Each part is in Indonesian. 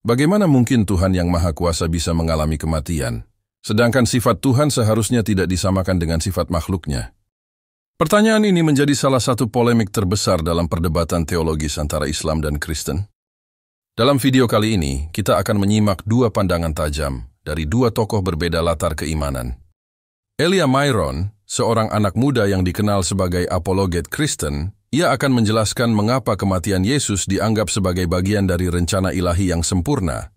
Bagaimana mungkin Tuhan yang Maha Kuasa bisa mengalami kematian, sedangkan sifat Tuhan seharusnya tidak disamakan dengan sifat makhluknya? Pertanyaan ini menjadi salah satu polemik terbesar dalam perdebatan teologis antara Islam dan Kristen. Dalam video kali ini, kita akan menyimak dua pandangan tajam dari dua tokoh berbeda latar keimanan. Elia Myron, seorang anak muda yang dikenal sebagai apologet Kristen, ia akan menjelaskan mengapa kematian Yesus dianggap sebagai bagian dari rencana ilahi yang sempurna.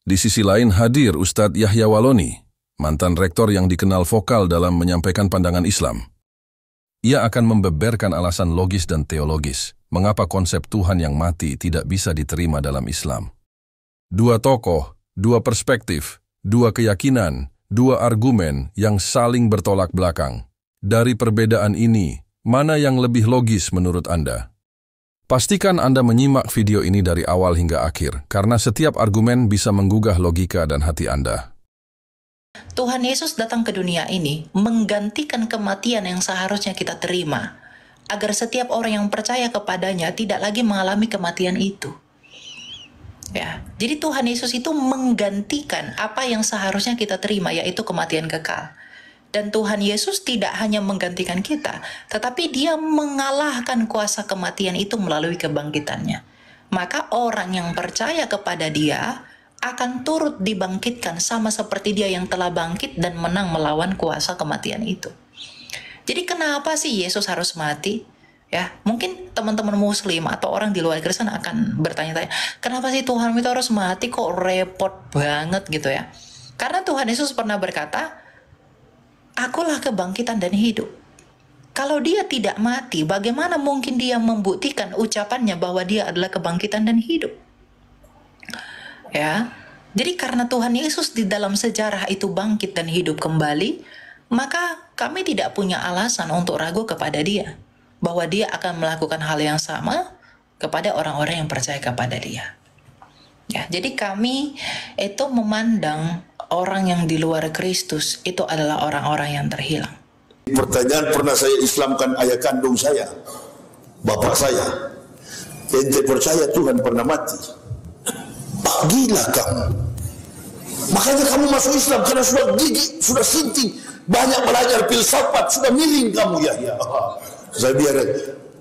Di sisi lain hadir Ustadz Yahya Waloni, mantan rektor yang dikenal vokal dalam menyampaikan pandangan Islam. Ia akan membeberkan alasan logis dan teologis, mengapa konsep Tuhan yang mati tidak bisa diterima dalam Islam. Dua tokoh, dua perspektif, dua keyakinan, dua argumen yang saling bertolak belakang. Dari perbedaan ini, mana yang lebih logis menurut Anda? Pastikan Anda menyimak video ini dari awal hingga akhir, karena setiap argumen bisa menggugah logika dan hati Anda. Tuhan Yesus datang ke dunia ini menggantikan kematian yang seharusnya kita terima, agar setiap orang yang percaya kepadanya tidak lagi mengalami kematian itu. Ya, jadi Tuhan Yesus itu menggantikan apa yang seharusnya kita terima, yaitu kematian kekal. Dan Tuhan Yesus tidak hanya menggantikan kita, tetapi Dia mengalahkan kuasa kematian itu melalui kebangkitannya. Maka orang yang percaya kepada Dia akan turut dibangkitkan sama seperti Dia yang telah bangkit dan menang melawan kuasa kematian itu. Jadi kenapa sih Yesus harus mati? Ya, mungkin teman-teman Muslim atau orang di luar Kristen akan bertanya-tanya, kenapa sih Tuhan itu harus mati, kok repot banget gitu ya? Karena Tuhan Yesus pernah berkata, Akulah kebangkitan dan hidup. Kalau Dia tidak mati, bagaimana mungkin Dia membuktikan ucapannya bahwa Dia adalah kebangkitan dan hidup? Ya, jadi karena Tuhan Yesus di dalam sejarah itu bangkit dan hidup kembali, maka kami tidak punya alasan untuk ragu kepada Dia, bahwa Dia akan melakukan hal yang sama kepada orang-orang yang percaya kepada Dia. Ya, jadi kami itu memandang orang yang di luar Kristus itu adalah orang-orang yang terhilang. Pertanyaan pernah saya Islamkan ayah kandung saya, bapak saya. Ente percaya Tuhan pernah mati? Gila kamu. Makanya kamu masuk Islam karena sudah gigi, sudah sinting, banyak belajar filsafat, sudah miring kamu ya. Saya biar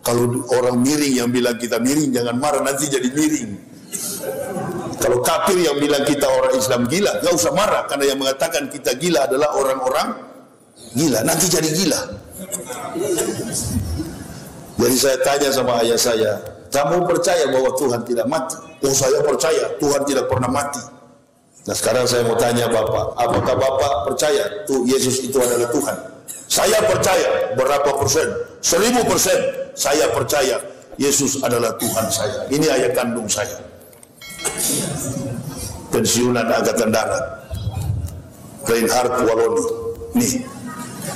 kalau orang miring yang bilang kita miring, jangan marah, nanti jadi miring. Kalau kafir yang bilang kita orang Islam gila, gak usah marah, karena yang mengatakan kita gila adalah orang-orang gila, nanti jadi gila. Jadi saya tanya sama ayah saya, kamu percaya bahwa Tuhan tidak mati? Oh, saya percaya Tuhan tidak pernah mati. Nah sekarang saya mau tanya Bapak, apakah Bapak percaya tuh Yesus itu adalah Tuhan? Saya percaya, berapa persen? 1000%. Saya percaya Yesus adalah Tuhan saya. Ini ayah kandung saya, pensiunan Angkatan Darat, Reinhard Waloni. Nih,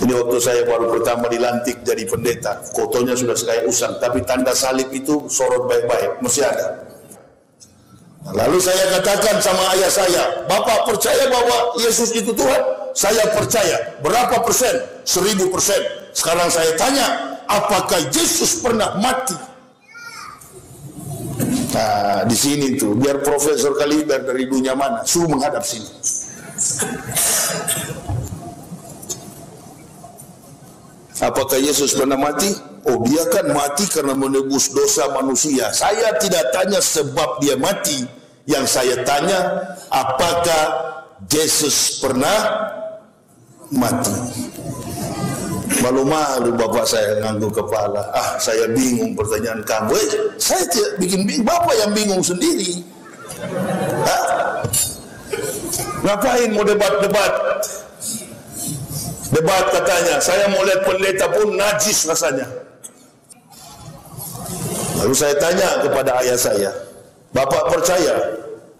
ini waktu saya baru pertama dilantik jadi pendeta, fotonya sudah kayak usang, tapi tanda salib itu sorot baik-baik, masih ada. Lalu saya katakan sama ayah saya, Bapak percaya bahwa Yesus itu Tuhan? Saya percaya. Berapa persen? 1000%. Sekarang saya tanya, apakah Yesus pernah mati? Nah, di sini tuh, biar Profesor Kaliber dari dunia mana, suruh menghadap sini. Apakah Yesus pernah mati? Oh, dia kan mati karena menebus dosa manusia. Saya tidak tanya sebab dia mati. Yang saya tanya, apakah Yesus pernah mati? Malu-malu bapak saya ngangguk kepala. Ah, saya bingung pertanyaan kamu. Saya tidak bikin bingung, bapak yang bingung sendiri. Hah? Ngapain mau debat-debat? Debat katanya, saya mau lihat pendeta pun najis rasanya. Lalu saya tanya kepada ayah saya, Bapak percaya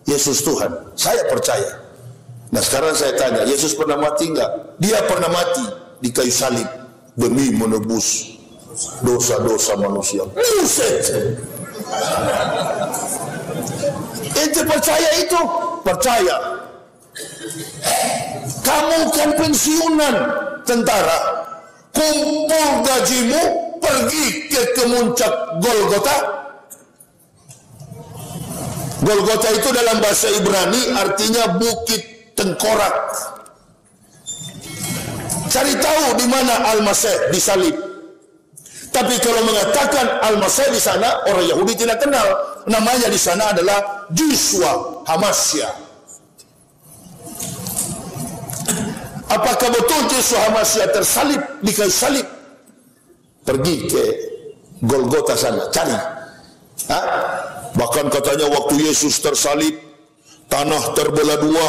Yesus Tuhan? Saya percaya. Nah sekarang saya tanya, Yesus pernah mati enggak? Dia pernah mati di kayu salib demi menebus dosa-dosa manusia. Buset! Ente percaya itu? Percaya. Kamu kan pensiunan tentara, kumpul gajimu, pergi ke kemuncak Golgota, Golgota itu dalam bahasa Ibrani artinya bukit tengkorak. Cari tahu di mana Al-Masih disalib. Tapi kalau mengatakan Al-Masih di sana, orang Yahudi tidak kenal. Namanya di sana adalah Yeshua Hamasya. Apakah betul Yeshua Hamasya tersalib di kayu salib? Pergi ke Golgota sana, cari. Bahkan katanya waktu Yesus tersalib, tanah terbelah dua,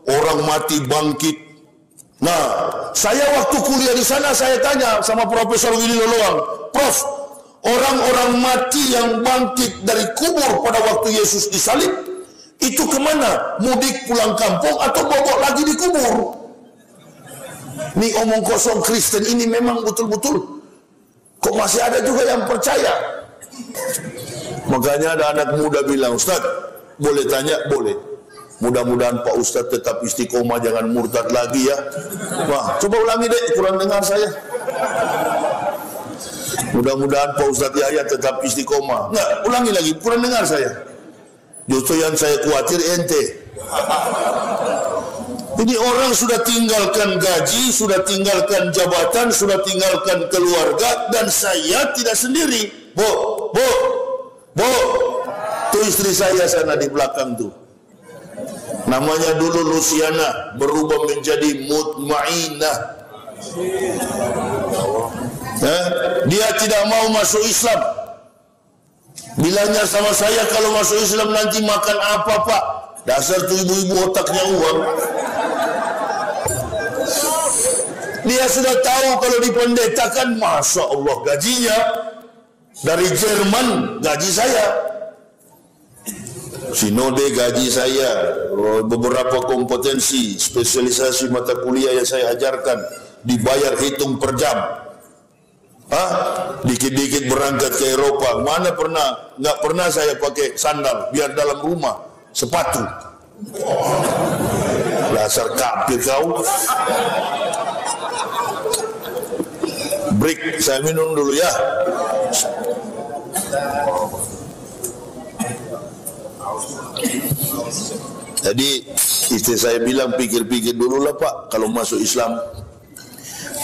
orang mati bangkit. Nah, saya waktu kuliah di sana saya tanya sama Profesor Willy Loloang, Prof, orang-orang mati yang bangkit dari kubur pada waktu Yesus disalib, itu kemana? Mudik pulang kampung atau bobok lagi di kubur? Ini omong kosong Kristen ini memang betul-betul. Kok masih ada juga yang percaya? Makanya ada anak muda bilang, Ustaz, boleh tanya? Boleh. Mudah-mudahan Pak Ustaz tetap istiqomah, jangan murtad lagi ya. Wah, coba ulangi deh, kurang dengar saya. Mudah-mudahan Pak Ustaz Yahya tetap istiqomah. Enggak, ulangi lagi, kurang dengar saya. Justru yang saya khawatir ente. Ini orang sudah tinggalkan gaji, sudah tinggalkan jabatan, sudah tinggalkan keluarga, dan saya tidak sendiri. Bu, tuh istri saya sana di belakang tuh. Namanya dulu Luciana, berubah menjadi Mutmainah. Dia tidak mau masuk Islam. Bilangnya sama saya, kalau masuk Islam nanti makan apa Pak? Dasar tuh ibu-ibu otaknya uang. Dia sudah tahu kalau dipendetakan, Masya Allah gajinya dari Jerman, gaji saya. Sinode gaji saya, beberapa kompetensi, spesialisasi mata kuliah yang saya ajarkan, dibayar hitung per jam. Dikit-dikit berangkat ke Eropa, mana pernah, nggak pernah saya pakai sandal, biar dalam rumah, sepatu. Dasar kafir kau. Break, saya minum dulu ya. Jadi istri saya bilang, pikir-pikir dulu lah Pak, kalau masuk Islam.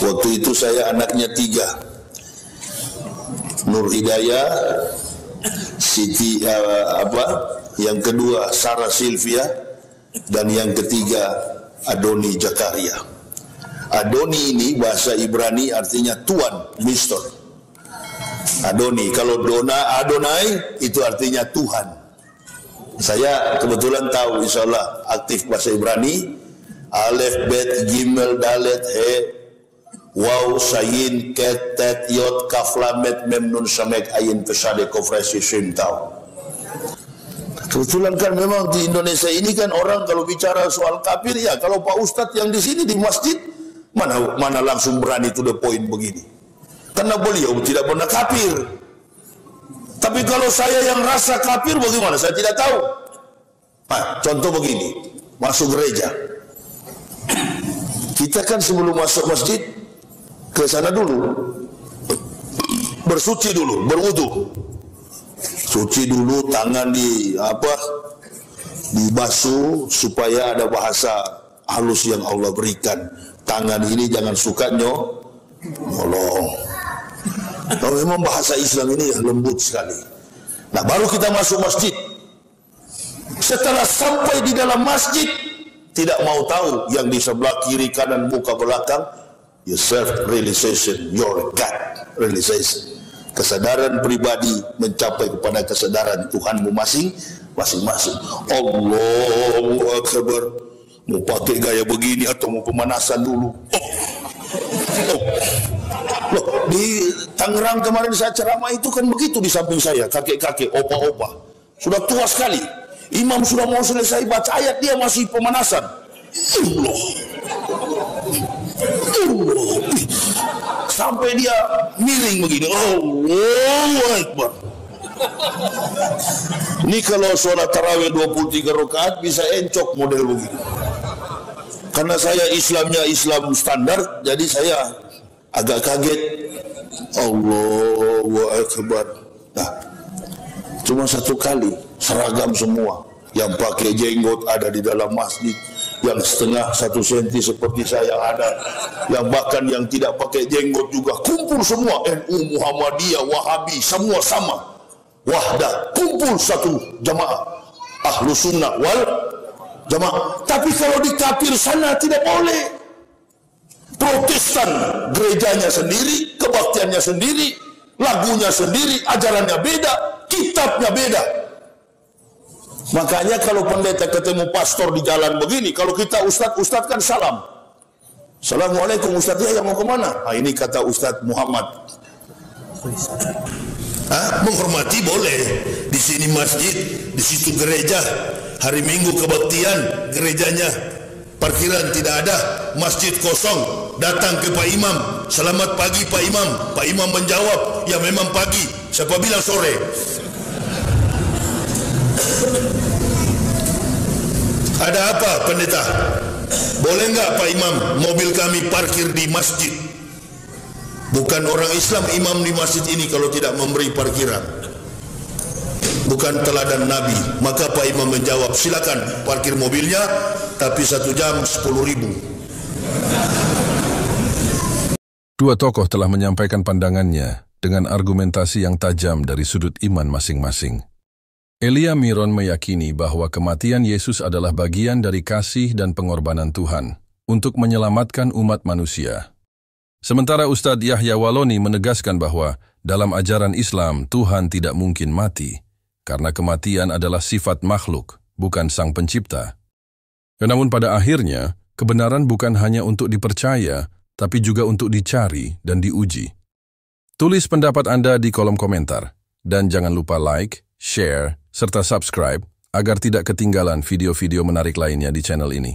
Waktu itu saya anaknya 3, Nur Hidayah, Siti yang kedua Sarah Sylvia, dan yang ketiga Adoni Zakaria. Adoni ini bahasa Ibrani artinya tuan, Mister. Adoni, kalau Adonai itu artinya Tuhan. Saya kebetulan tahu, insya Allah aktif bahasa Ibrani. Alef, Bet, Gimel, Dalet, He, Waw, Sayin, Ket, Tet, Yot, Kaf, Lamet, Mem, Nun, Samek, Ayin, Pesade, Kofresi, Shin, Tau. Kebetulan kan memang di Indonesia ini kan orang kalau bicara soal kafir, ya kalau Pak Ustadz yang di sini di masjid, mana langsung berani to the point begini. Karena beliau tidak pernah kafir. Tapi kalau saya yang rasa kafir bagaimana? Saya tidak tahu. Contoh begini, masuk gereja. Kita kan sebelum masuk masjid ke sana dulu, bersuci dulu, berwudu. Suci dulu, tangan dibasuh supaya ada bahasa halus yang Allah berikan. Tangan ini jangan suka nyolong. Kalau memang bahasa Islam ini lembut sekali. Nah, baru kita masuk masjid. Setelah sampai di dalam masjid, tidak mau tahu yang di sebelah kiri, kanan, muka, belakang. Your self-realization, your God realization. Kesadaran pribadi mencapai kepada kesadaran Tuhanmu masing-masing. Allahu Akbar. Mau pakai gaya begini atau mau pemanasan dulu? Loh, di Tangerang kemarin saya ceramah itu kan begitu di samping saya, kakek-kakek, opa-opa. Sudah tua sekali. Imam sudah mau selesai baca ayat, dia masih pemanasan. Allah. Sampai dia miring begini. Allahu Akbar. Ini kalau sholat tarawih 23 rakaat bisa encok model begini. Karena saya Islamnya Islam standar, jadi saya agak kaget. Allahu Akbar. Nah, cuma satu kali seragam semua. yang pakai jenggot ada di dalam masjid, yang setengah 1 senti seperti saya ada, yang bahkan yang tidak pakai jenggot juga kumpul semua. NU, Muhammadiyah, Wahabi, semua sama, wahdah, kumpul satu jamaah, ahlu sunnah wal jamaah. Tapi kalau di kafir sana tidak boleh. Protestan gerejanya sendiri, kebaktiannya sendiri, lagunya sendiri, ajarannya beda, kitabnya beda. Makanya kalau pendeta ketemu pastor di jalan begini, kalau kita ustad kan salam. Assalamualaikum Ustaz, ya mau kemana? Nah, ini kata Ustaz Muhammad. Menghormati boleh. Di sini masjid, di situ gereja. Hari Minggu kebaktian, gerejanya parkiran tidak ada, masjid kosong. Datang ke Pak Imam, selamat pagi Pak Imam. Pak Imam menjawab, ya memang pagi. Siapa bilang sore? Ada apa pendeta? Boleh enggak Pak Imam mobil kami parkir di masjid? Bukan orang Islam imam di masjid ini kalau tidak memberi parkiran. Bukan teladan Nabi. Maka Pak Imam menjawab, silakan parkir mobilnya, tapi 1 jam 10.000. Dua tokoh telah menyampaikan pandangannya dengan argumentasi yang tajam dari sudut iman masing-masing. Elia Miron meyakini bahwa kematian Yesus adalah bagian dari kasih dan pengorbanan Tuhan untuk menyelamatkan umat manusia. Sementara Ustadz Yahya Waloni menegaskan bahwa dalam ajaran Islam Tuhan tidak mungkin mati, karena kematian adalah sifat makhluk, bukan Sang Pencipta. Namun pada akhirnya, kebenaran bukan hanya untuk dipercaya, tapi juga untuk dicari dan diuji. Tulis pendapat Anda di kolom komentar, dan jangan lupa like, share, serta subscribe agar tidak ketinggalan video-video menarik lainnya di channel ini.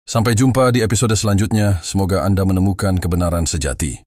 Sampai jumpa di episode selanjutnya, semoga Anda menemukan kebenaran sejati.